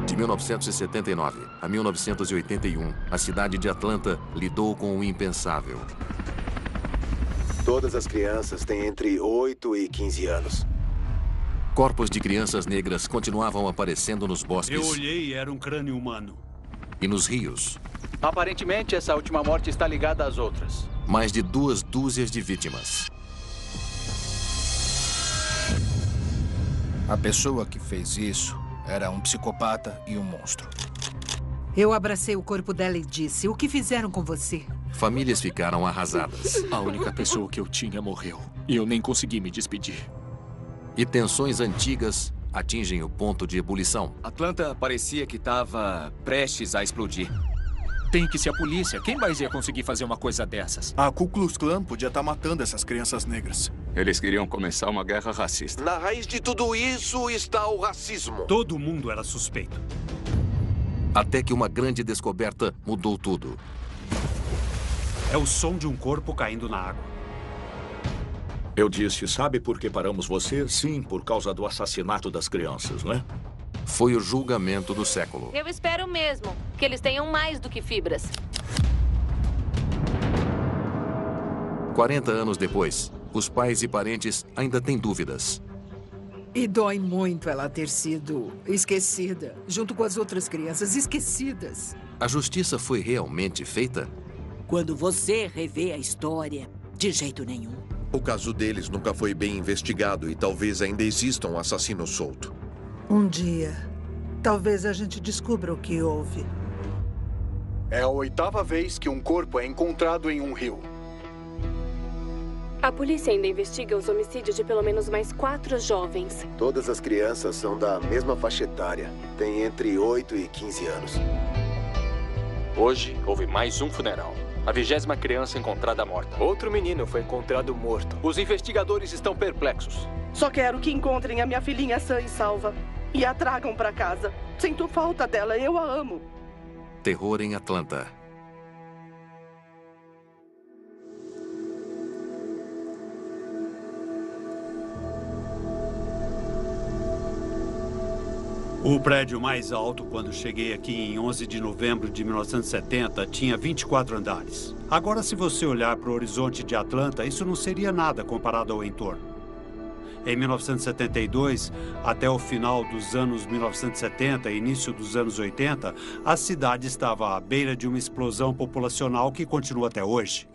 De 1979 a 1981, a cidade de Atlanta lidou com o impensável. Todas as crianças têm entre 8 e 15 anos. Corpos de crianças negras continuavam aparecendo nos bosques. Eu olhei e era um crânio humano. E nos rios. Aparentemente, essa última morte está ligada às outras. Mais de 2 dúzias de vítimas. A pessoa que fez isso era um psicopata e um monstro. Eu abracei o corpo dela e disse: o que fizeram com você? Famílias ficaram arrasadas. A única pessoa que eu tinha morreu. E eu nem consegui me despedir. E tensões antigas atingem o ponto de ebulição. Atlanta parecia que estava prestes a explodir. Tem que ser a polícia. Quem mais ia conseguir fazer uma coisa dessas? A Ku Klux Klan podia estar matando essas crianças negras. Eles queriam começar uma guerra racista. Na raiz de tudo isso está o racismo. Todo mundo era suspeito. Até que uma grande descoberta mudou tudo. É o som de um corpo caindo na água. Eu disse, sabe por que paramos você? Sim, por causa do assassinato das crianças, né? Foi o julgamento do século. Eu espero mesmo que eles tenham mais do que fibras. 40 anos depois, os pais e parentes ainda têm dúvidas. E dói muito ela ter sido esquecida, junto com as outras crianças esquecidas. A justiça foi realmente feita? Quando você revê a história, de jeito nenhum. O caso deles nunca foi bem investigado e talvez ainda exista um assassino solto. Um dia, talvez a gente descubra o que houve. É a 8ª vez que um corpo é encontrado em um rio. A polícia ainda investiga os homicídios de pelo menos mais 4 jovens. Todas as crianças são da mesma faixa etária. Têm entre 8 e 15 anos. Hoje, houve mais um funeral. A 20ª criança encontrada morta. Outro menino foi encontrado morto. Os investigadores estão perplexos. Só quero que encontrem a minha filhinha sã e salva. E a tragam para casa. Sinto falta dela, eu a amo. Terror em Atlanta. O prédio mais alto, quando cheguei aqui em 11 de novembro de 1970, tinha 24 andares. Agora, se você olhar para o horizonte de Atlanta, isso não seria nada comparado ao entorno. Em 1972, até o final dos anos 1970 e início dos anos 80, a cidade estava à beira de uma explosão populacional que continua até hoje.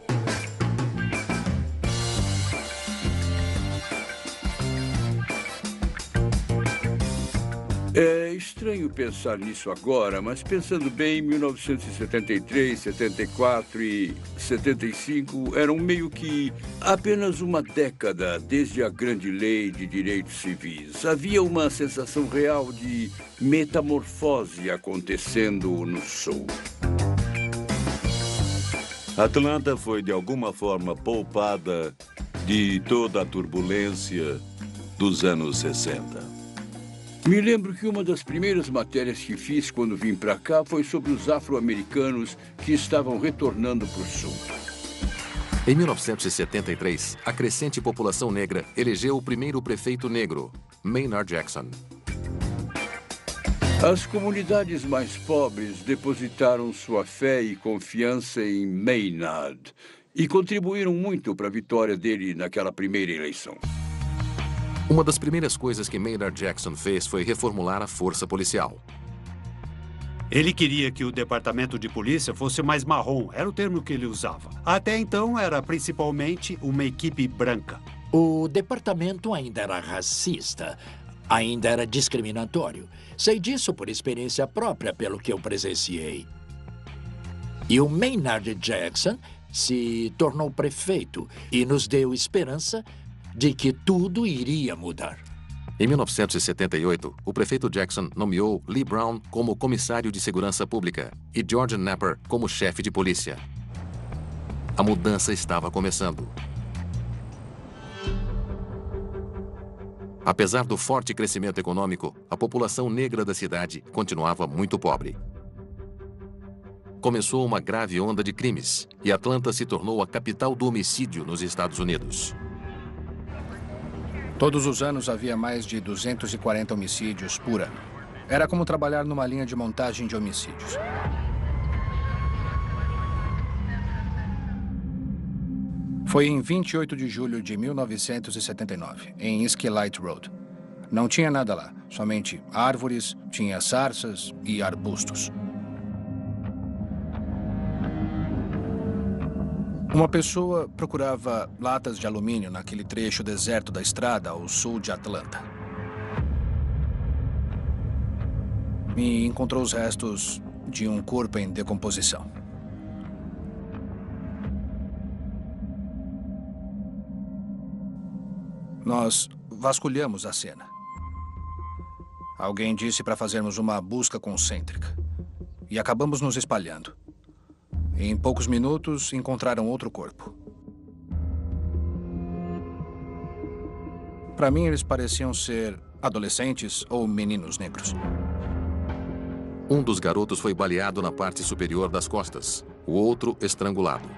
É estranho pensar nisso agora, mas pensando bem, 1973, 74 e 75 eram meio que apenas uma década desde a grande lei de direitos civis. Havia uma sensação real de metamorfose acontecendo no sul. Atlanta foi, de alguma forma, poupada de toda a turbulência dos anos 60. Me lembro que uma das primeiras matérias que fiz quando vim para cá foi sobre os afro-americanos que estavam retornando para o sul. Em 1973, a crescente população negra elegeu o primeiro prefeito negro, Maynard Jackson. As comunidades mais pobres depositaram sua fé e confiança em Maynard e contribuíram muito para a vitória dele naquela primeira eleição. Uma das primeiras coisas que Maynard Jackson fez foi reformular a força policial. Ele queria que o departamento de polícia fosse mais marrom, era o termo que ele usava. Até então, era principalmente uma equipe branca. O departamento ainda era racista, ainda era discriminatório. Sei disso por experiência própria, pelo que eu presenciei. E o Maynard Jackson se tornou prefeito e nos deu esperança de que tudo iria mudar. Em 1978, o prefeito Jackson nomeou Lee Brown como comissário de segurança pública e George Napper como chefe de polícia. A mudança estava começando. Apesar do forte crescimento econômico, a população negra da cidade continuava muito pobre. Começou uma grave onda de crimes e Atlanta se tornou a capital do homicídio nos Estados Unidos. Todos os anos havia mais de 240 homicídios por ano. Era como trabalhar numa linha de montagem de homicídios. Foi em 28 de julho de 1979, em Skilite Road. Não tinha nada lá, somente árvores, tinha sarças e arbustos. Uma pessoa procurava latas de alumínio naquele trecho deserto da estrada ao sul de Atlanta. E encontrou os restos de um corpo em decomposição. Nós vasculhamos a cena. Alguém disse para fazermos uma busca concêntrica. E acabamos nos espalhando. Em poucos minutos, encontraram outro corpo. Para mim, eles pareciam ser adolescentes ou meninos negros. Um dos garotos foi baleado na parte superior das costas, o outro estrangulado.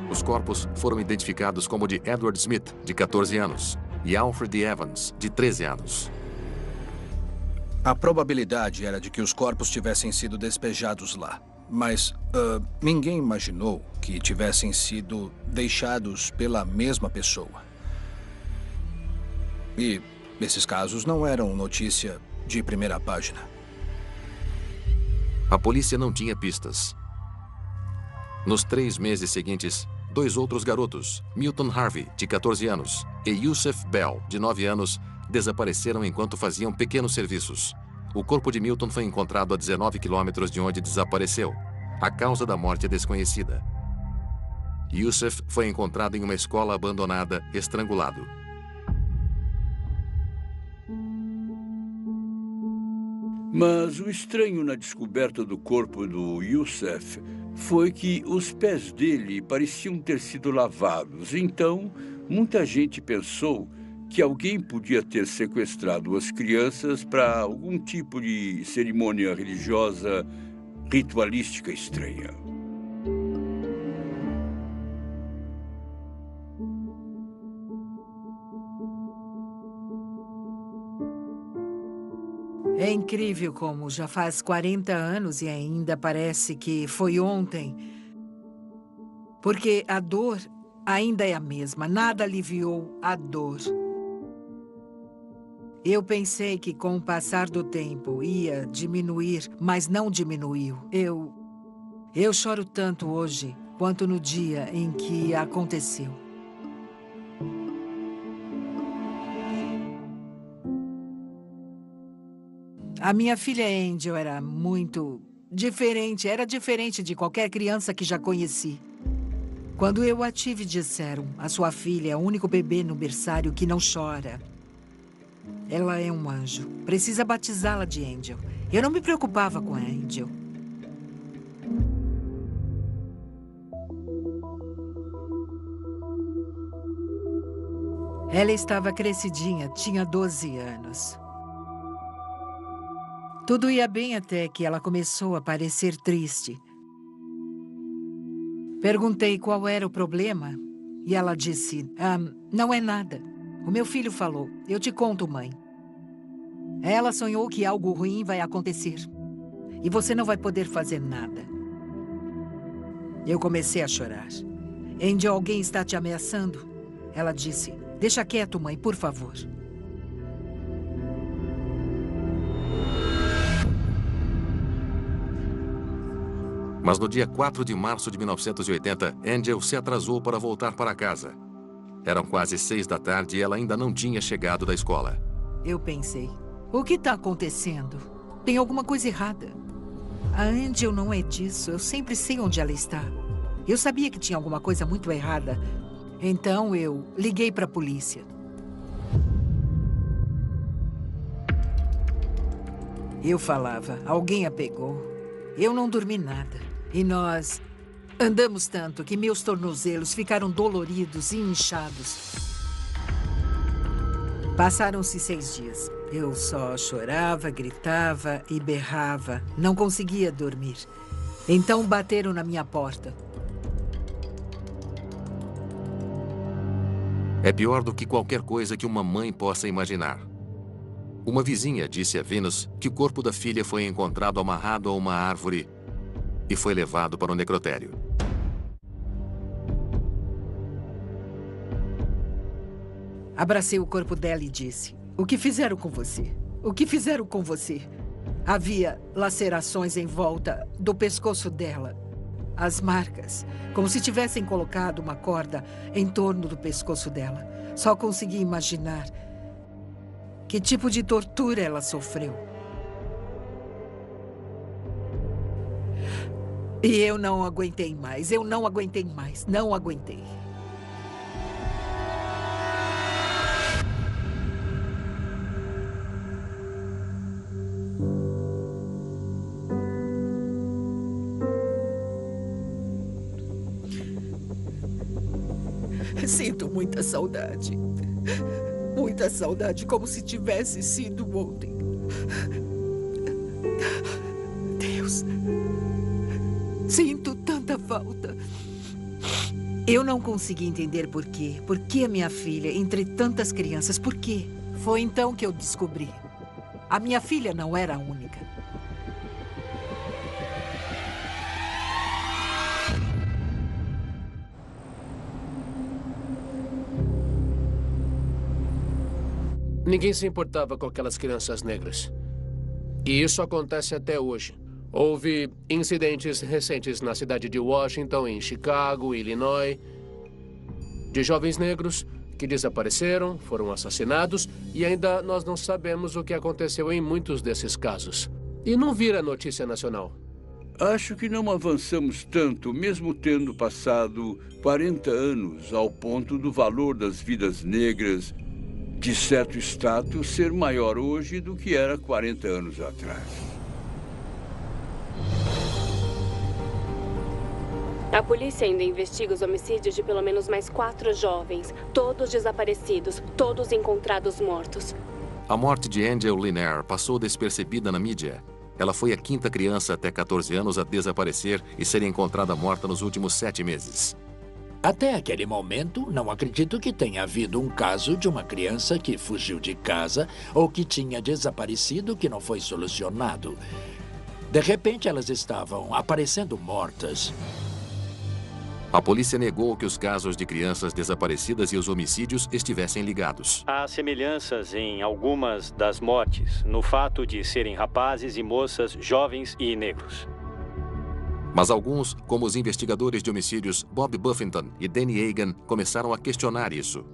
Os corpos foram identificados como de Edward Smith, de 14 anos, e Alfred Evans, de 13 anos. A probabilidade era de que os corpos tivessem sido despejados lá. Mas ninguém imaginou que tivessem sido deixados pela mesma pessoa. E esses casos não eram notícia de primeira página. A polícia não tinha pistas. Nos 3 meses seguintes, 2 outros garotos, Milton Harvey, de 14 anos, e Yusef Bell, de 9 anos, desapareceram enquanto faziam pequenos serviços. O corpo de Milton foi encontrado a 19 quilômetros de onde desapareceu. A causa da morte é desconhecida. Yusef foi encontrado em uma escola abandonada, estrangulado. Mas o estranho na descoberta do corpo do Yusef foi que os pés dele pareciam ter sido lavados. Então, muita gente pensou que alguém podia ter sequestrado as crianças para algum tipo de cerimônia religiosa ritualística estranha. É incrível como já faz 40 anos e ainda parece que foi ontem. Porque a dor ainda é a mesma, nada aliviou a dor. Eu pensei que com o passar do tempo ia diminuir, mas não diminuiu. Eu choro tanto hoje quanto no dia em que aconteceu. A minha filha Angel era muito diferente, era diferente de qualquer criança que já conheci. Quando eu a tive, disseram, a sua filha é o único bebê no berçário que não chora. Ela é um anjo. Precisa batizá-la de Angel. Eu não me preocupava com a Angel. Ela estava crescidinha, tinha 12 anos. Tudo ia bem até que ela começou a parecer triste. Perguntei qual era o problema e ela disse, não é nada. O meu filho falou, eu te conto, mãe. Ela sonhou que algo ruim vai acontecer. E você não vai poder fazer nada. Eu comecei a chorar. Angel, alguém está te ameaçando? Ela disse, deixa quieto, mãe, por favor. Mas no dia 4 de março de 1980, Angel se atrasou para voltar para casa. Eram quase 6 da tarde e ela ainda não tinha chegado da escola. Eu pensei, o que está acontecendo? Tem alguma coisa errada. A Angel não é disso, eu sempre sei onde ela está. Eu sabia que tinha alguma coisa muito errada. Então eu liguei para a polícia. Eu falava, alguém a pegou. Eu não dormi nada. E nós andamos tanto que meus tornozelos ficaram doloridos e inchados. Passaram-se 6 dias. Eu só chorava, gritava e berrava. Não conseguia dormir. Então bateram na minha porta. É pior do que qualquer coisa que uma mãe possa imaginar. Uma vizinha disse a Venus que o corpo da filha foi encontrado amarrado a uma árvore e foi levado para o necrotério. Abracei o corpo dela e disse: "O que fizeram com você? O que fizeram com você?" Havia lacerações em volta do pescoço dela. As marcas, como se tivessem colocado uma corda em torno do pescoço dela. Só consegui imaginar que tipo de tortura ela sofreu. E eu não aguentei mais, não aguentei. Sinto muita saudade. Muita saudade, como se tivesse sido ontem. Deus, sinto tanta falta. Eu não consegui entender por quê. Por que a minha filha, entre tantas crianças, por quê? Foi então que eu descobri. A minha filha não era a única. Ninguém se importava com aquelas crianças negras. E isso acontece até hoje. Houve incidentes recentes na cidade de Washington, em Chicago, Illinois, de jovens negros que desapareceram, foram assassinados e ainda nós não sabemos o que aconteceu em muitos desses casos. E não vira notícia nacional. Acho que não avançamos tanto, mesmo tendo passado 40 anos, ao ponto do valor das vidas negras de certo status ser maior hoje do que era 40 anos atrás. A polícia ainda investiga os homicídios de pelo menos mais 4 jovens, todos desaparecidos, todos encontrados mortos. A morte de Angel Linaire passou despercebida na mídia. Ela foi a 5ª criança até 14 anos a desaparecer e ser encontrada morta nos últimos 7 meses. Até aquele momento, não acredito que tenha havido um caso de uma criança que fugiu de casa ou que tinha desaparecido que não foi solucionado. De repente, elas estavam aparecendo mortas. A polícia negou que os casos de crianças desaparecidas e os homicídios estivessem ligados. Há semelhanças em algumas das mortes, no fato de serem rapazes e moças jovens e negros. Mas alguns, como os investigadores de homicídios Bob Buffington e Danny Egan, começaram a questionar isso.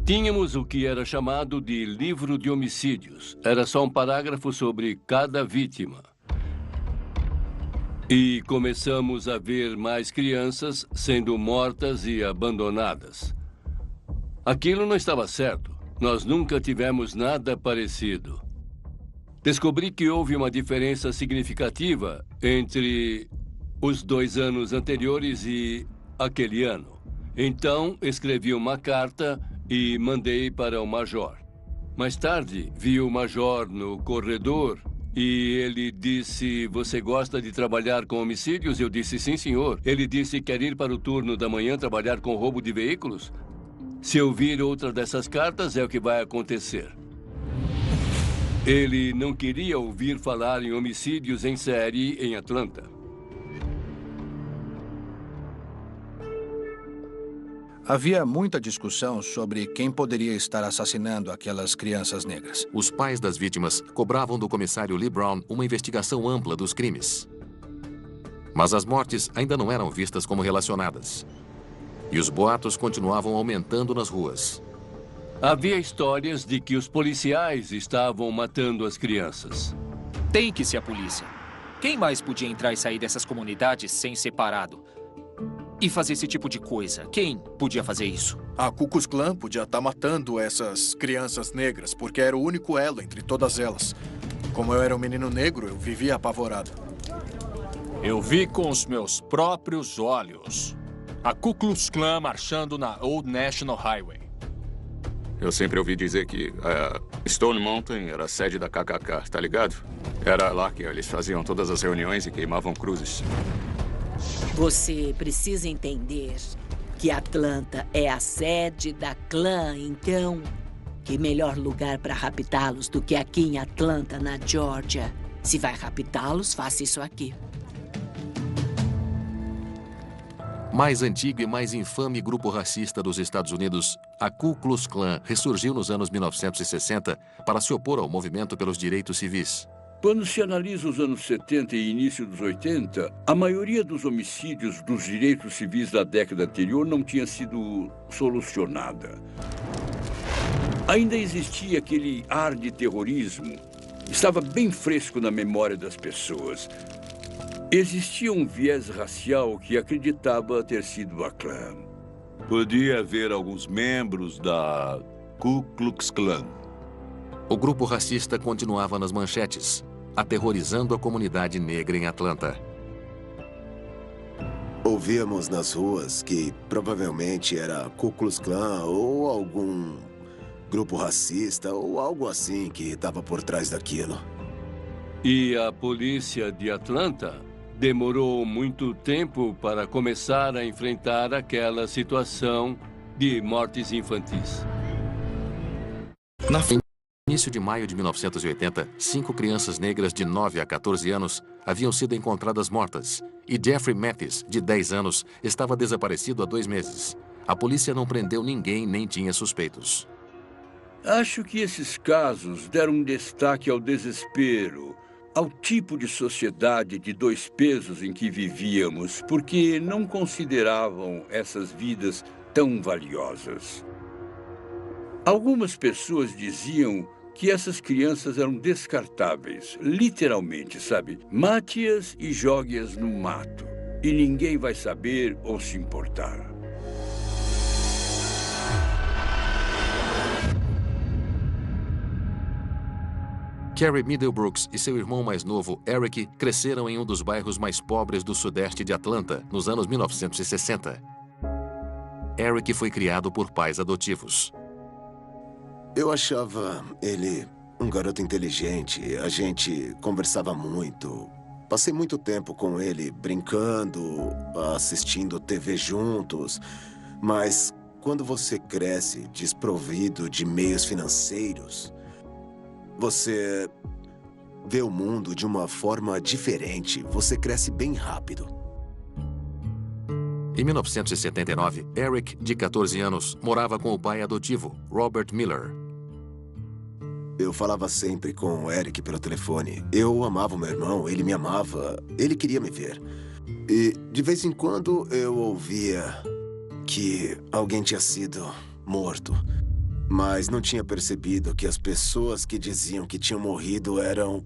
Tínhamos o que era chamado de livro de homicídios. Era só um parágrafo sobre cada vítima. E começamos a ver mais crianças sendo mortas e abandonadas. Aquilo não estava certo. Nós nunca tivemos nada parecido. Descobri que houve uma diferença significativa entre os 2 anos anteriores e aquele ano. Então, escrevi uma carta e mandei para o major. Mais tarde, vi o major no corredor e ele disse: "Você gosta de trabalhar com homicídios?" Eu disse: "Sim, senhor." Ele disse: "Quer ir para o turno da manhã trabalhar com roubo de veículos? Se eu vir outra dessas cartas, é o que vai acontecer." Ele não queria ouvir falar em homicídios em série em Atlanta. Havia muita discussão sobre quem poderia estar assassinando aquelas crianças negras. Os pais das vítimas cobravam do comissário Lee Brown uma investigação ampla dos crimes. Mas as mortes ainda não eram vistas como relacionadas. E os boatos continuavam aumentando nas ruas. Havia histórias de que os policiais estavam matando as crianças. Tem que ser a polícia. Quem mais podia entrar e sair dessas comunidades sem ser parado? E fazer esse tipo de coisa? Quem podia fazer isso? A Ku Klux Klan podia estar matando essas crianças negras, porque era o único elo entre todas elas. Como eu era um menino negro, eu vivia apavorado. Eu vi com os meus próprios olhos a Ku Klux Klan marchando na Old National Highway. Eu sempre ouvi dizer que Stone Mountain era a sede da KKK, tá ligado? Era lá que eles faziam todas as reuniões e queimavam cruzes. Você precisa entender que Atlanta é a sede da Klan, então Que melhor lugar para raptá-los do que aqui em Atlanta, na Geórgia. Se vai raptá-los, faça isso aqui. Mais antigo e mais infame grupo racista dos Estados Unidos, a Ku Klux Klan ressurgiu nos anos 1960 para se opor ao movimento pelos direitos civis. Quando se analisa os anos 70 e início dos 80, a maioria dos homicídios dos direitos civis da década anterior não tinha sido solucionada. Ainda existia aquele ar de terrorismo. Estava bem fresco na memória das pessoas. Existia um viés racial que acreditava ter sido a Klan. Podia haver alguns membros da Ku Klux Klan. O grupo racista continuava nas manchetes, aterrorizando a comunidade negra em Atlanta. Ouvíamos nas ruas que provavelmente era Ku Klux Klan ou algum grupo racista ou algo assim que estava por trás daquilo. E a polícia de Atlanta demorou muito tempo para começar a enfrentar aquela situação de mortes infantis. No início de maio de 1980, 5 crianças negras de 9 a 14 anos haviam sido encontradas mortas. E Jeffrey Mathis, de 10 anos, estava desaparecido há 2 meses. A polícia não prendeu ninguém nem tinha suspeitos. Acho que esses casos deram destaque ao desespero, ao tipo de sociedade de 2 pesos em que vivíamos, porque não consideravam essas vidas tão valiosas. Algumas pessoas diziam que essas crianças eram descartáveis, literalmente, sabe? Mate-as e jogue-as no mato, e ninguém vai saber ou se importar. Carrie Middlebrooks e seu irmão mais novo, Eric, cresceram em um dos bairros mais pobres do sudeste de Atlanta, nos anos 1960. Eric foi criado por pais adotivos. Eu achava ele um garoto inteligente. A gente conversava muito. Passei muito tempo com ele, brincando, assistindo TV juntos. Mas quando você cresce desprovido de meios financeiros, você vê o mundo de uma forma diferente. Você cresce bem rápido. Em 1979, Eric, de 14 anos, morava com o pai adotivo, Robert Miller. Eu falava sempre com o Eric pelo telefone. Eu amava o meu irmão, ele me amava, ele queria me ver. E, de vez em quando, eu ouvia que alguém tinha sido morto. Mas não tinha percebido que as pessoas que diziam que tinham morrido eram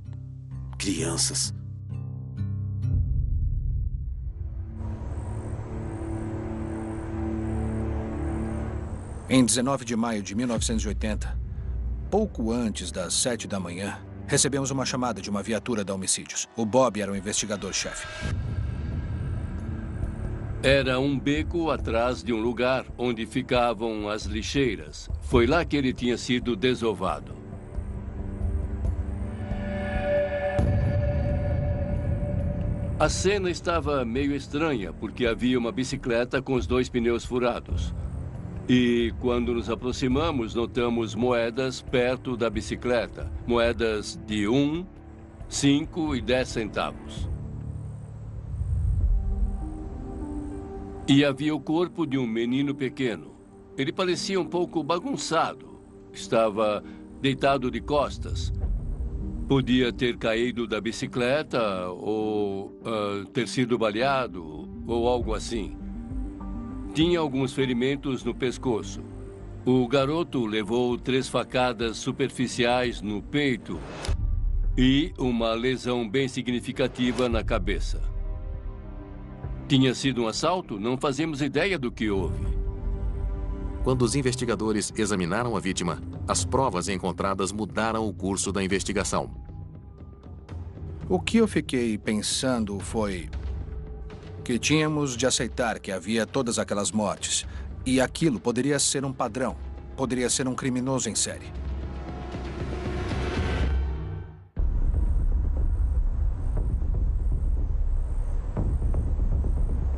crianças. Em 19 de maio de 1980, pouco antes das 7 da manhã, recebemos uma chamada de uma viatura da homicídios. O Bob era o investigador-chefe. Era um beco atrás de um lugar onde ficavam as lixeiras. Foi lá que ele tinha sido desovado. A cena estava meio estranha, porque havia uma bicicleta com os 2 pneus furados. E quando nos aproximamos, notamos moedas perto da bicicleta. Moedas de 1, 5 e 10 centavos. E havia o corpo de um menino pequeno. Ele parecia um pouco bagunçado. Estava deitado de costas. Podia ter caído da bicicleta ou ter sido baleado ou algo assim. Tinha alguns ferimentos no pescoço. O garoto levou 3 facadas superficiais no peito e uma lesão bem significativa na cabeça. Tinha sido um assalto? Não fazemos ideia do que houve. Quando os investigadores examinaram a vítima, as provas encontradas mudaram o curso da investigação. O que eu fiquei pensando foi que tínhamos de aceitar que havia todas aquelas mortes. E aquilo poderia ser um padrão. Poderia ser um criminoso em série.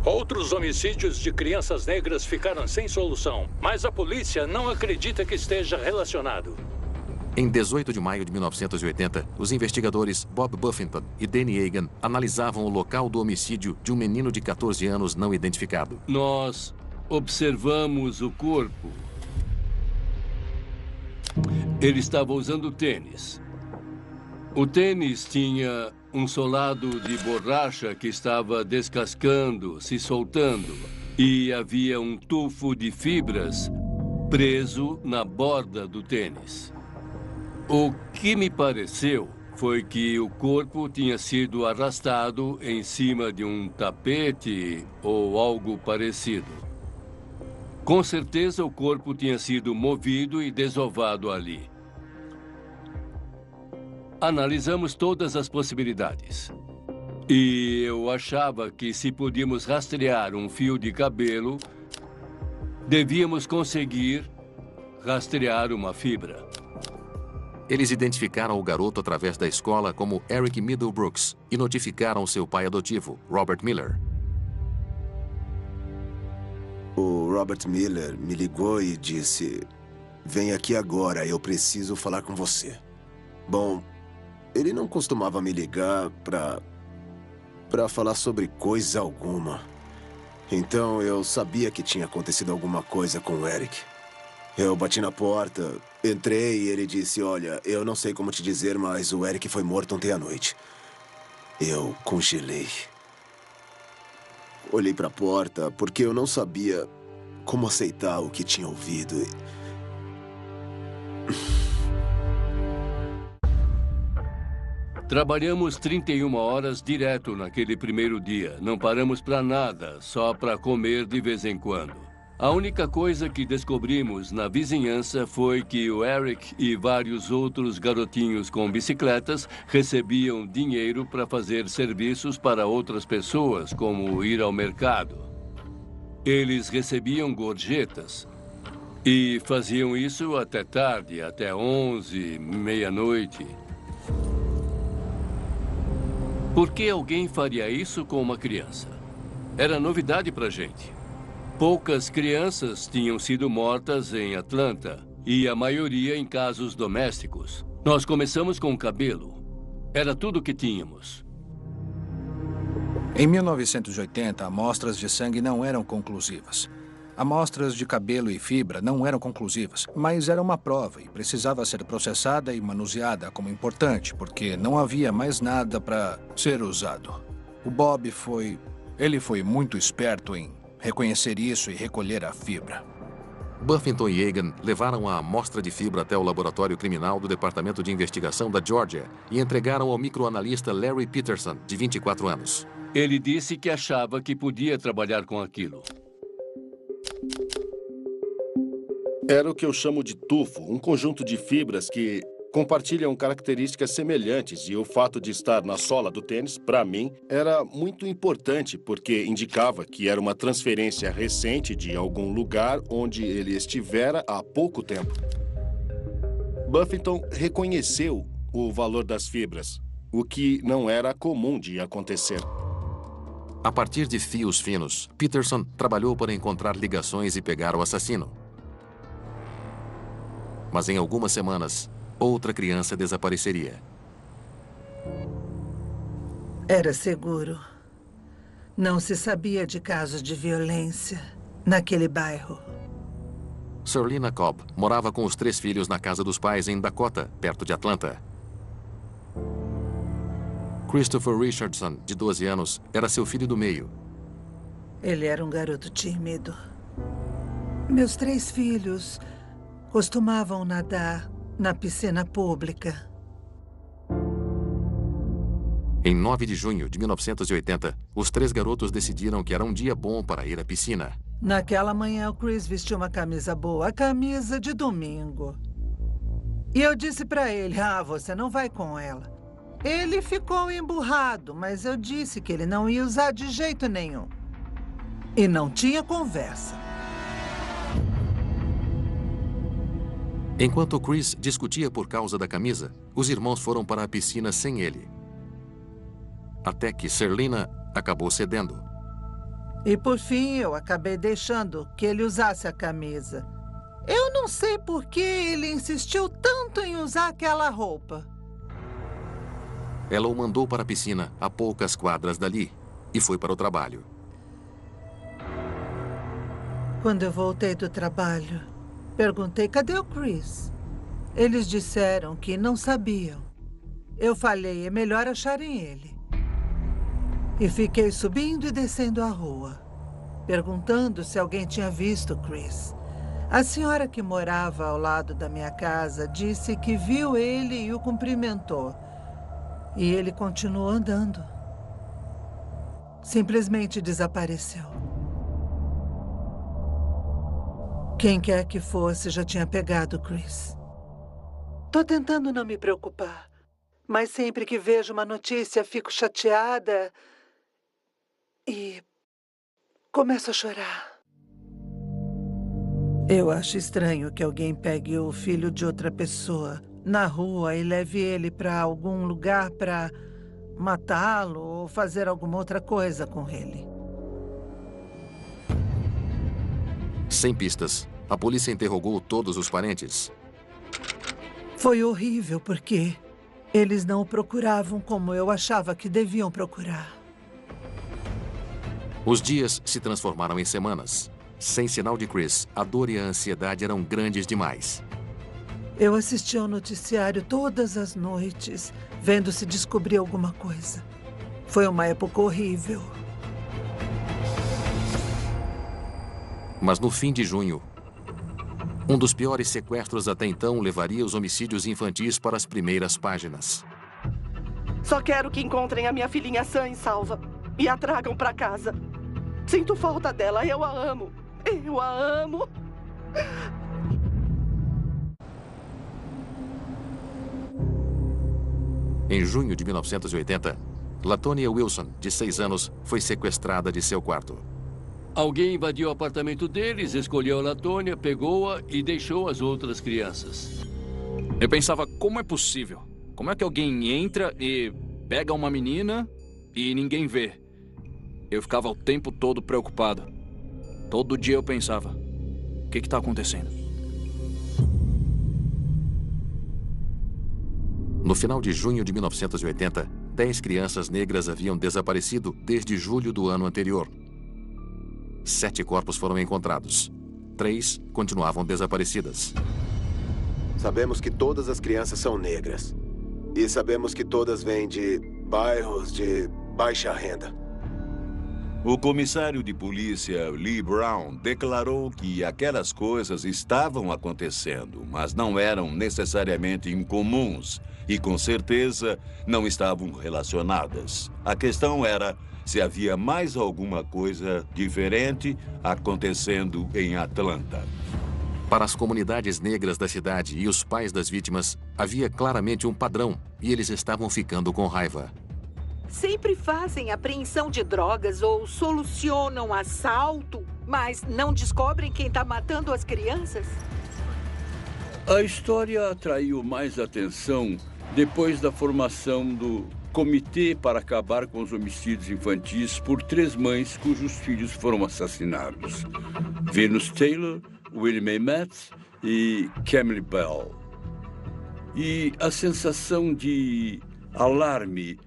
Outros homicídios de crianças negras ficaram sem solução, mas a polícia não acredita que esteja relacionado. Em 18 de maio de 1980, os investigadores Bob Buffington e Danny Egan analisavam o local do homicídio de um menino de 14 anos não identificado. Nós observamos o corpo. Ele estava usando tênis. O tênis tinha um solado de borracha que estava descascando, se soltando. E havia um tufo de fibras preso na borda do tênis. O que me pareceu foi que o corpo tinha sido arrastado em cima de um tapete ou algo parecido. Com certeza o corpo tinha sido movido e desovado ali. Analisamos todas as possibilidades. E eu achava que se podíamos rastrear um fio de cabelo, devíamos conseguir rastrear uma fibra. Eles identificaram o garoto através da escola como Eric Middlebrooks e notificaram seu pai adotivo, Robert Miller. O Robert Miller me ligou e disse: "Vem aqui agora, eu preciso falar com você." Bom, ele não costumava me ligar pra falar sobre coisa alguma. Então eu sabia que tinha acontecido alguma coisa com o Eric. Eu bati na porta, entrei e ele disse: "Olha, eu não sei como te dizer, mas o Eric foi morto ontem à noite." Eu congelei. Olhei para a porta porque eu não sabia como aceitar o que tinha ouvido. Trabalhamos 31 horas direto naquele primeiro dia. Não paramos para nada, só para comer de vez em quando. A única coisa que descobrimos na vizinhança foi que o Eric e vários outros garotinhos com bicicletas recebiam dinheiro para fazer serviços para outras pessoas, como ir ao mercado. Eles recebiam gorjetas e faziam isso até tarde, até 11, meia-noite. Por que alguém faria isso com uma criança? Era novidade para a gente. Poucas crianças tinham sido mortas em Atlanta, e a maioria em casos domésticos. Nós começamos com o cabelo. Era tudo o que tínhamos. Em 1980, amostras de sangue não eram conclusivas. Amostras de cabelo e fibra não eram conclusivas, mas era uma prova e precisava ser processada e manuseada como importante, porque não havia mais nada para ser usado. O Bob foi muito esperto em reconhecer isso e recolher a fibra. Buffington e Egan levaram a amostra de fibra até o laboratório criminal do Departamento de Investigação da Geórgia e entregaram ao microanalista Larry Peterson, de 24 anos. Ele disse que achava que podia trabalhar com aquilo. Era o que eu chamo de tufo, um conjunto de fibras que compartilham características semelhantes, e o fato de estar na sola do tênis, para mim, era muito importante, porque indicava que era uma transferência recente de algum lugar onde ele estivera há pouco tempo. Buffington reconheceu o valor das fibras, o que não era comum de acontecer. A partir de fios finos, Peterson trabalhou para encontrar ligações e pegar o assassino. Mas em algumas semanas, outra criança desapareceria. Era seguro. Não se sabia de casos de violência naquele bairro. Serlina Cobb morava com os 3 filhos na casa dos pais em Dakota, perto de Atlanta. Christopher Richardson, de 12 anos, era seu filho do meio. Ele era um garoto tímido. Meus 3 filhos costumavam nadar na piscina pública. Em 9 de junho de 1980, os 3 garotos decidiram que era um dia bom para ir à piscina. Naquela manhã, o Chris vestiu uma camisa boa, a camisa de domingo. E eu disse para ele: você não vai com ela. Ele ficou emburrado, mas eu disse que ele não ia usar de jeito nenhum. E não tinha conversa. Enquanto Chris discutia por causa da camisa, os irmãos foram para a piscina sem ele. Até que Serlina acabou cedendo. E por fim, eu acabei deixando que ele usasse a camisa. Eu não sei por que ele insistiu tanto em usar aquela roupa. Ela o mandou para a piscina, a poucas quadras dali, e foi para o trabalho. Quando eu voltei do trabalho, perguntei, cadê o Chris? Eles disseram que não sabiam. Eu falei, é melhor acharem ele. E fiquei subindo e descendo a rua, perguntando se alguém tinha visto Chris. A senhora que morava ao lado da minha casa disse que viu ele e o cumprimentou. E ele continuou andando. Simplesmente desapareceu. Quem quer que fosse já tinha pegado Chris. Tô tentando não me preocupar, mas sempre que vejo uma notícia fico chateada e começo a chorar. Eu acho estranho que alguém pegue o filho de outra pessoa na rua e leve ele para algum lugar para matá-lo ou fazer alguma outra coisa com ele. Sem pistas, a polícia interrogou todos os parentes. Foi horrível porque eles não o procuravam como eu achava que deviam procurar. Os dias se transformaram em semanas. Sem sinal de Chris, a dor e a ansiedade eram grandes demais. Eu assistia ao noticiário todas as noites, vendo se descobria alguma coisa. Foi uma época horrível. Mas no fim de junho, um dos piores sequestros até então levaria os homicídios infantis para as primeiras páginas. Só quero que encontrem a minha filhinha sã e salva e a tragam para casa. Sinto falta dela, eu a amo. Eu a amo. Em junho de 1980, Latonia Wilson, de 6 anos, foi sequestrada de seu quarto. Alguém invadiu o apartamento deles, escolheu a Latonia, pegou-a e deixou as outras crianças. Eu pensava, como é possível? Como é que alguém entra e pega uma menina e ninguém vê? Eu ficava o tempo todo preocupado. Todo dia eu pensava, o que está acontecendo? No final de junho de 1980, 10 crianças negras haviam desaparecido desde julho do ano anterior. 7 corpos foram encontrados. 3 continuavam desaparecidas. Sabemos que todas as crianças são negras. E sabemos que todas vêm de bairros de baixa renda. O comissário de polícia, Lee Brown, declarou que aquelas coisas estavam acontecendo, mas não eram necessariamente incomuns e, com certeza, não estavam relacionadas. A questão era se havia mais alguma coisa diferente acontecendo em Atlanta. Para as comunidades negras da cidade e os pais das vítimas, havia claramente um padrão e eles estavam ficando com raiva. Sempre fazem apreensão de drogas ou solucionam assalto, mas não descobrem quem está matando as crianças? A história atraiu mais atenção depois da formação do Comitê para Acabar com os Homicídios Infantis por 3 mães cujos filhos foram assassinados. Venus Taylor, Willie Mae Matz e Camille Bell. E a sensação de alarme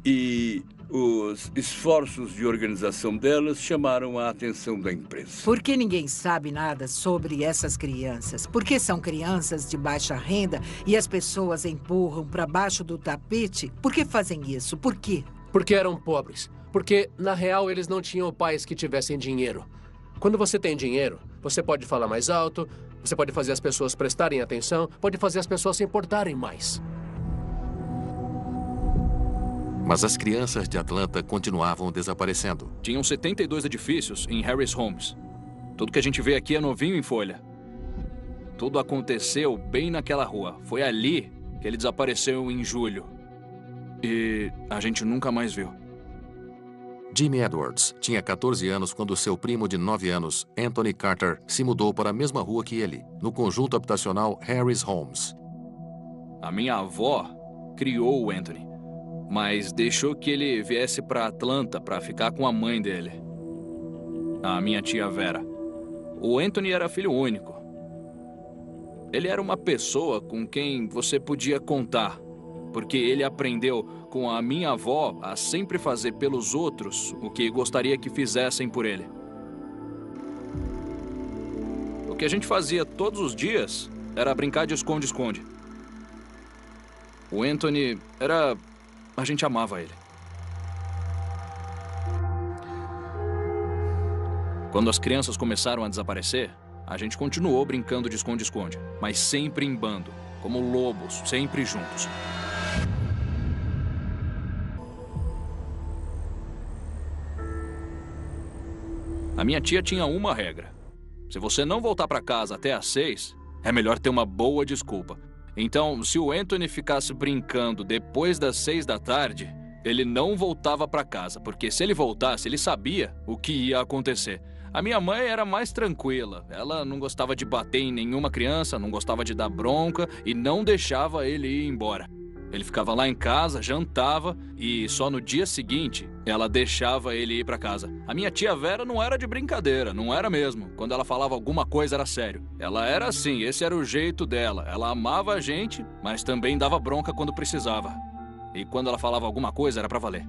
e os esforços de organização delas chamaram a atenção da imprensa. Por que ninguém sabe nada sobre essas crianças? Por que são crianças de baixa renda e as pessoas empurram para baixo do tapete? Por que fazem isso? Por quê? Porque eram pobres. Porque, na real, eles não tinham pais que tivessem dinheiro. Quando você tem dinheiro, você pode falar mais alto, você pode fazer as pessoas prestarem atenção, pode fazer as pessoas se importarem mais. Mas as crianças de Atlanta continuavam desaparecendo. Tinham 72 edifícios em Harris Homes. Tudo que a gente vê aqui é novinho em folha. Tudo aconteceu bem naquela rua. Foi ali que ele desapareceu em julho. E a gente nunca mais viu. Jimmy Edwards tinha 14 anos quando seu primo de 9 anos, Anthony Carter, se mudou para a mesma rua que ele, no conjunto habitacional Harris Homes. A minha avó criou o Anthony, mas deixou que ele viesse para Atlanta para ficar com a mãe dele. a minha tia Vera. O Anthony era filho único. Ele era uma pessoa com quem você podia contar, porque ele aprendeu com a minha avó a sempre fazer pelos outros o que gostaria que fizessem por ele. O que a gente fazia todos os dias era brincar de esconde-esconde. O Anthony era... A gente amava ele. Quando as crianças começaram a desaparecer, a gente continuou brincando de esconde-esconde, mas sempre em bando, como lobos, sempre juntos. A minha tia tinha uma regra. Se você não voltar para casa até às 6, é melhor ter uma boa desculpa. Então, se o Anthony ficasse brincando depois das 6 da tarde, ele não voltava para casa, porque se ele voltasse, ele sabia o que ia acontecer. A minha mãe era mais tranquila. Ela não gostava de bater em nenhuma criança, não gostava de dar bronca e não deixava ele ir embora. Ele ficava lá em casa, jantava e só no dia seguinte ela deixava ele ir para casa. A minha tia Vera não era de brincadeira, não era mesmo. Quando ela falava alguma coisa era sério. Ela era assim, esse era o jeito dela. Ela amava a gente, mas também dava bronca quando precisava. E quando ela falava alguma coisa era para valer.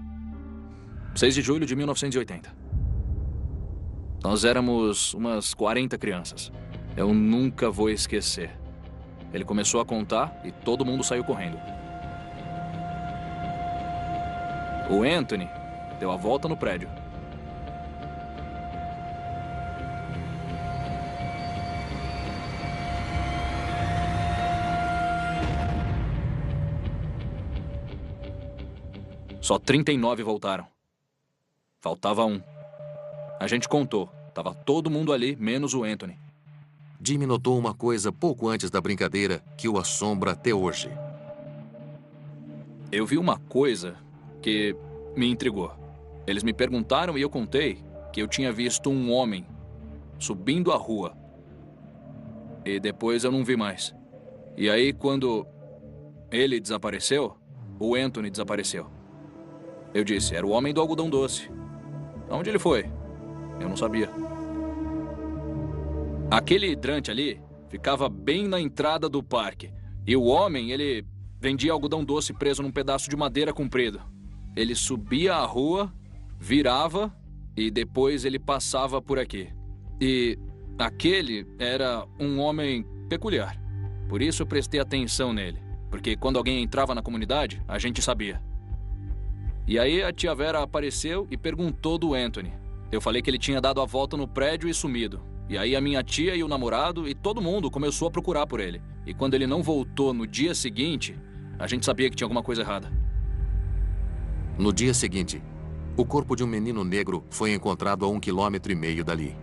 6 de julho de 1980. Nós éramos umas 40 crianças. Eu nunca vou esquecer. Ele começou a contar e todo mundo saiu correndo. O Anthony deu a volta no prédio. Só 39 voltaram. Faltava um. A gente contou. Tava todo mundo ali, menos o Anthony. Jimmy notou uma coisa pouco antes da brincadeira que o assombra até hoje. Eu vi uma coisa que me intrigou. Eles me perguntaram e eu contei que eu tinha visto um homem subindo a rua. E depois eu não vi mais. E aí, quando ele desapareceu, o Anthony desapareceu. Eu disse, era o homem do algodão doce. Aonde ele foi? Eu não sabia. Aquele hidrante ali ficava bem na entrada do parque. E o homem, ele vendia algodão doce preso num pedaço de madeira comprido. Ele subia a rua, virava e depois ele passava por aqui. E aquele era um homem peculiar. Por isso eu prestei atenção nele. Porque quando alguém entrava na comunidade, a gente sabia. E aí a tia Vera apareceu e perguntou do Anthony. Eu falei que ele tinha dado a volta no prédio e sumido. E aí a minha tia e o namorado e todo mundo começou a procurar por ele. E quando ele não voltou no dia seguinte, a gente sabia que tinha alguma coisa errada. No dia seguinte, o corpo de um menino negro foi encontrado a 1,5 km dali.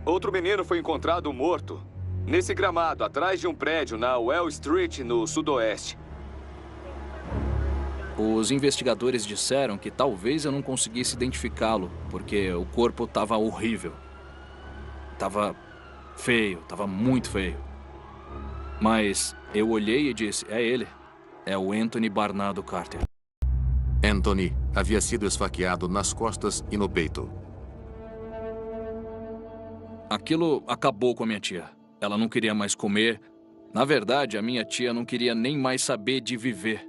Outro menino foi encontrado morto nesse gramado, atrás de um prédio na Well Street, no sudoeste. Os investigadores disseram que talvez eu não conseguisse identificá-lo, porque o corpo estava horrível. Estava feio, estava muito feio. Mas eu olhei e disse, é ele. É o Anthony Barnado Carter. Anthony havia sido esfaqueado nas costas e no peito. Aquilo acabou com a minha tia. Ela não queria mais comer. Na verdade, a minha tia não queria nem mais saber de viver.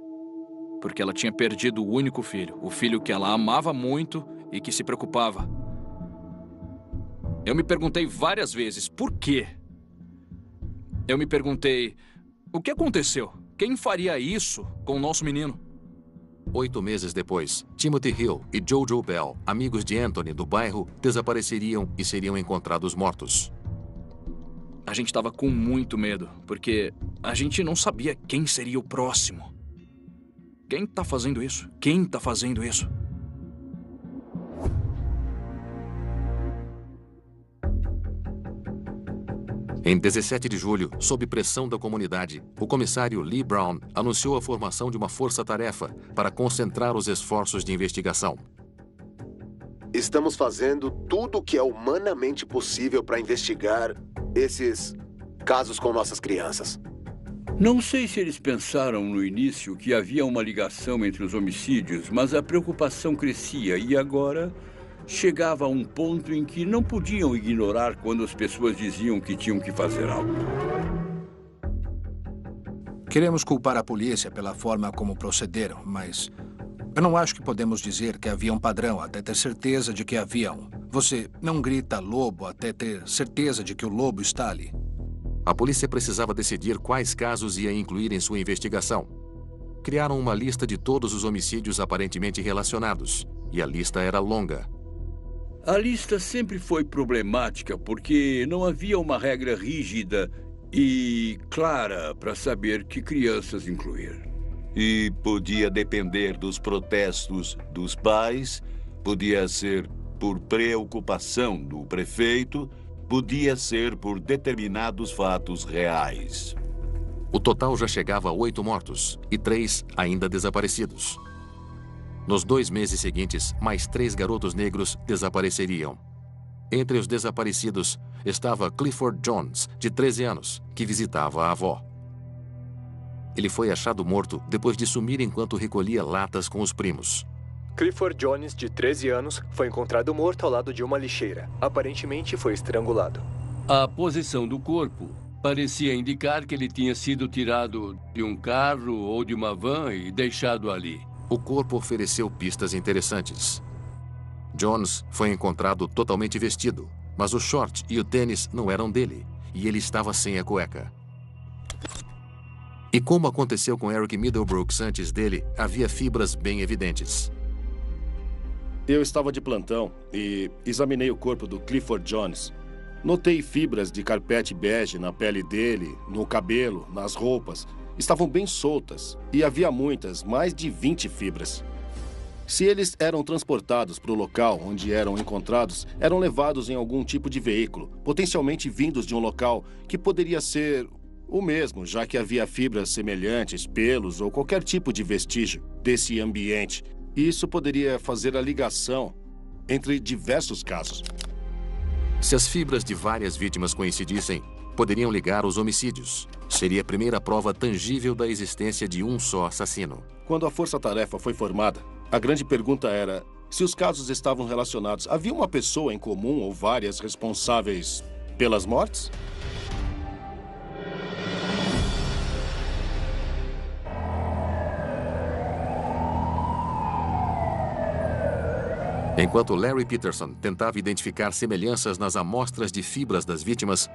Porque ela tinha perdido o único filho. O filho que ela amava muito e que se preocupava. Eu me perguntei várias vezes, por quê? Eu me perguntei, o que aconteceu? Quem faria isso com o nosso menino? 8 meses depois, Timothy Hill e Jojo Bell, amigos de Anthony do bairro, desapareceriam e seriam encontrados mortos. A gente estava com muito medo, porque a gente não sabia quem seria o próximo. Quem tá fazendo isso? Quem tá fazendo isso? Em 17 de julho, sob pressão da comunidade, o comissário Lee Brown anunciou a formação de uma força-tarefa para concentrar os esforços de investigação. Estamos fazendo tudo o que é humanamente possível para investigar esses casos com nossas crianças. Não sei se eles pensaram no início que havia uma ligação entre os homicídios, mas a preocupação crescia e agora chegava a um ponto em que não podiam ignorar quando as pessoas diziam que tinham que fazer algo. Queremos culpar a polícia pela forma como procederam, mas eu não acho que podemos dizer que havia um padrão até ter certeza de que havia um. Você não grita lobo até ter certeza de que o lobo está ali. A polícia precisava decidir quais casos ia incluir em sua investigação. Criaram uma lista de todos os homicídios aparentemente relacionados, e a lista era longa. A lista sempre foi problemática porque não havia uma regra rígida e clara para saber que crianças incluir. E podia depender dos protestos dos pais, podia ser por preocupação do prefeito, podia ser por determinados fatos reais. O total já chegava a 8 mortos e 3 ainda desaparecidos. Nos 2 meses seguintes, mais 3 garotos negros desapareceriam. Entre os desaparecidos estava Clifford Jones, de 13 anos, que visitava a avó. Ele foi achado morto depois de sumir enquanto recolhia latas com os primos. Clifford Jones, de 13 anos, foi encontrado morto ao lado de uma lixeira. Aparentemente foi estrangulado. A posição do corpo parecia indicar que ele tinha sido tirado de um carro ou de uma van e deixado ali. O corpo ofereceu pistas interessantes. Jones foi encontrado totalmente vestido, mas o short e o tênis não eram dele, e ele estava sem a cueca. E como aconteceu com Eric Middlebrooks antes dele, havia fibras bem evidentes. Eu estava de plantão e examinei o corpo do Clifford Jones. Notei fibras de carpete bege na pele dele, no cabelo, nas roupas. Estavam bem soltas e havia muitas, mais de 20 fibras. Se eles eram transportados para o local onde eram encontrados, eram levados em algum tipo de veículo, potencialmente vindos de um local que poderia ser o mesmo, já que havia fibras semelhantes, pelos ou qualquer tipo de vestígio desse ambiente. Isso poderia fazer a ligação entre diversos casos. Se as fibras de várias vítimas coincidissem, poderiam ligar os homicídios. Seria a primeira prova tangível da existência de um só assassino. Quando a força-tarefa foi formada, a grande pergunta era se os casos estavam relacionados. Havia uma pessoa em comum ou várias responsáveis pelas mortes? Enquanto Larry Peterson tentava identificar semelhanças nas amostras de fibras das vítimas,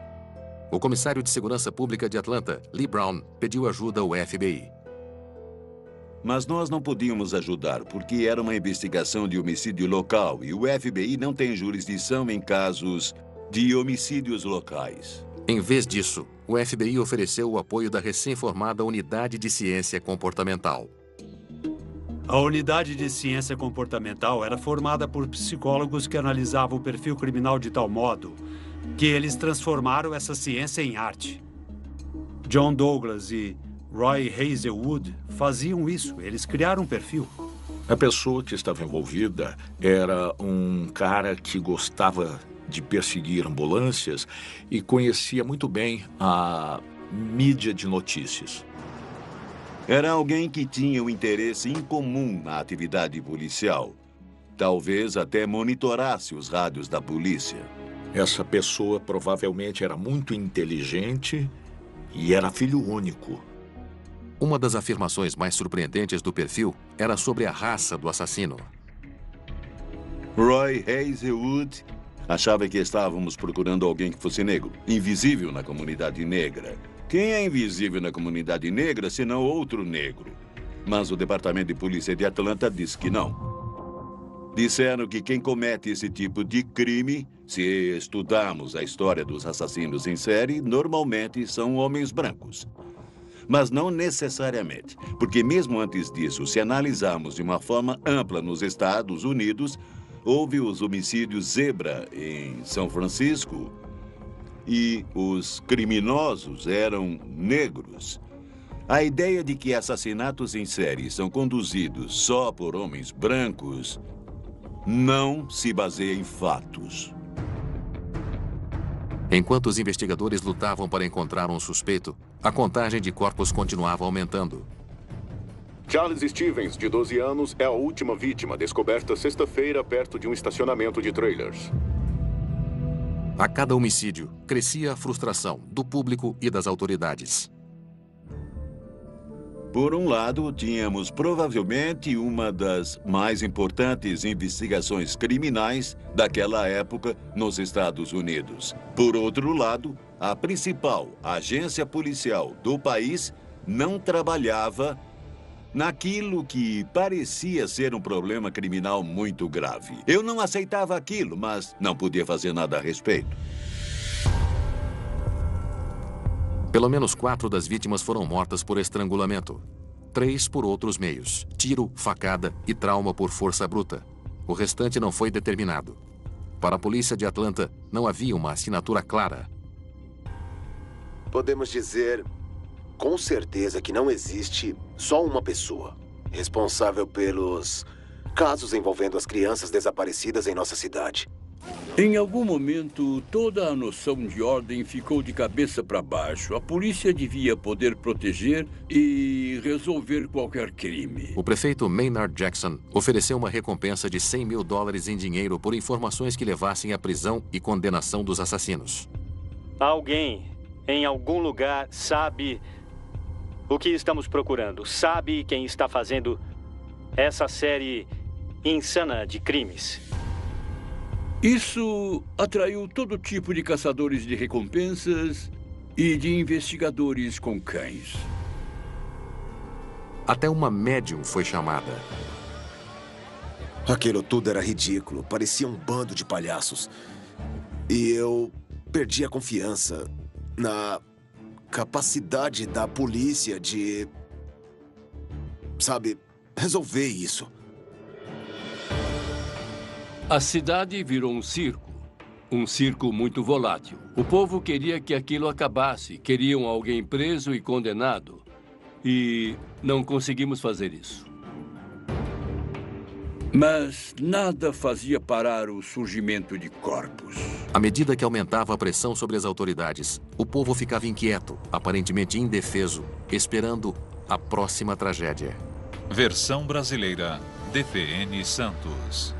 o comissário de Segurança Pública de Atlanta, Lee Brown, pediu ajuda ao FBI. Mas nós não podíamos ajudar, porque era uma investigação de homicídio local e o FBI não tem jurisdição em casos de homicídios locais. Em vez disso, o FBI ofereceu o apoio da recém-formada Unidade de Ciência Comportamental. A Unidade de Ciência Comportamental era formada por psicólogos que analisavam o perfil criminal de tal modo que eles transformaram essa ciência em arte. John Douglas e Roy Hazelwood faziam isso. Eles criaram um perfil. A pessoa que estava envolvida era um cara que gostava de perseguir ambulâncias e conhecia muito bem a mídia de notícias. Era alguém que tinha um interesse incomum na atividade policial. Talvez até monitorasse os rádios da polícia. Essa pessoa provavelmente era muito inteligente e era filho único. Uma das afirmações mais surpreendentes do perfil era sobre a raça do assassino. Roy Hazelwood achava que estávamos procurando alguém que fosse negro, invisível na comunidade negra. Quem é invisível na comunidade negra, senão outro negro? Mas o Departamento de Polícia de Atlanta disse que não. Disseram que quem comete esse tipo de crime, se estudarmos a história dos assassinos em série, normalmente são homens brancos. Mas não necessariamente, porque mesmo antes disso, se analisarmos de uma forma ampla nos Estados Unidos, houve os homicídios zebra em São Francisco e os criminosos eram negros. A ideia de que assassinatos em série são conduzidos só por homens brancos não se baseia em fatos. Enquanto os investigadores lutavam para encontrar um suspeito, a contagem de corpos continuava aumentando. Charles Stevens, de 12 anos, é a última vítima, descoberta sexta-feira perto de um estacionamento de trailers. A cada homicídio, crescia a frustração do público e das autoridades. Por um lado, tínhamos provavelmente uma das mais importantes investigações criminais daquela época nos Estados Unidos. Por outro lado, a principal agência policial do país não trabalhava naquilo que parecia ser um problema criminal muito grave. Eu não aceitava aquilo, mas não podia fazer nada a respeito. Pelo menos 4 das vítimas foram mortas por estrangulamento. 3 por outros meios: tiro, facada e trauma por força bruta. O restante não foi determinado. Para a polícia de Atlanta, não havia uma assinatura clara. Podemos dizer com certeza que não existe só uma pessoa responsável pelos casos envolvendo as crianças desaparecidas em nossa cidade. Em algum momento, toda a noção de ordem ficou de cabeça para baixo. A polícia devia poder proteger e resolver qualquer crime. O prefeito Maynard Jackson ofereceu uma recompensa de $100 mil em dinheiro por informações que levassem à prisão e condenação dos assassinos. Alguém, em algum lugar, sabe o que estamos procurando. Sabe quem está fazendo essa série insana de crimes. Isso atraiu todo tipo de caçadores de recompensas e de investigadores com cães. Até uma médium foi chamada. Aquilo tudo era ridículo, parecia um bando de palhaços. E eu perdi a confiança na capacidade da polícia de, sabe, resolver isso. A cidade virou um circo muito volátil. O povo queria que aquilo acabasse, queriam alguém preso e condenado. E não conseguimos fazer isso. Mas nada fazia parar o surgimento de corpos. À medida que aumentava a pressão sobre as autoridades, o povo ficava inquieto, aparentemente indefeso, esperando a próxima tragédia. Versão brasileira, DPN Santos.